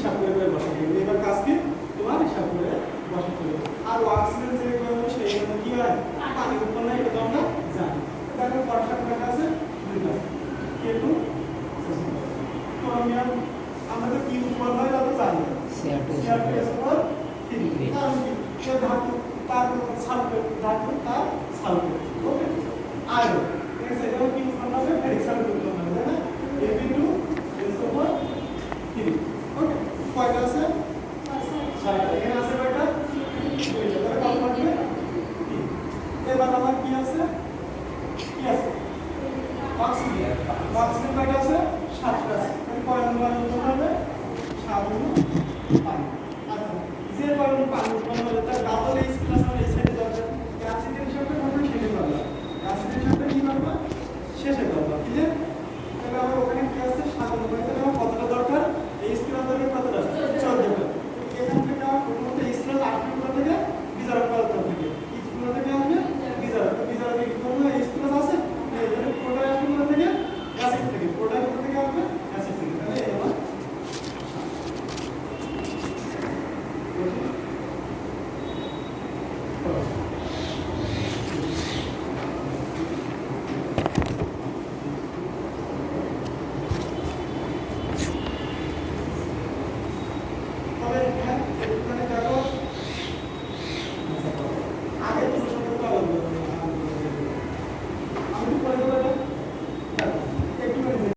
হিসাব করে বসাতে হবে। এবার কাজ কি তোমার হিসাব করে বসাতে হবে। আর অক্সিজেন যে সেইখানে কি হয় পানি উৎপন্ন হয় এটা তো আমরা জানি। দেখো বর্ষা কয়টা আছে দুইটা আছে K2 ক্রোমিয়াম আমরা কি উৎপন্ন হয় তা তো জানি CR2SO3 কারণ কি সে ধাতু তার সালফেট ধাতু তার সালফেট ওকে আয়রন এখানে এটা কি উৎপন্ন হবে ফেরিক সালফেট উৎপন্ন হবে তাই না Fe2SO3 ওকে কয়টা আছে 6টা এখানে আছে কয়টা 2টা তাহলে কত হবে 3 এবার আমার কি আছে অক্সিজেন কয়টা আছে 7টা আছে তাহলে কয় নম্বর উত্তর হবে 7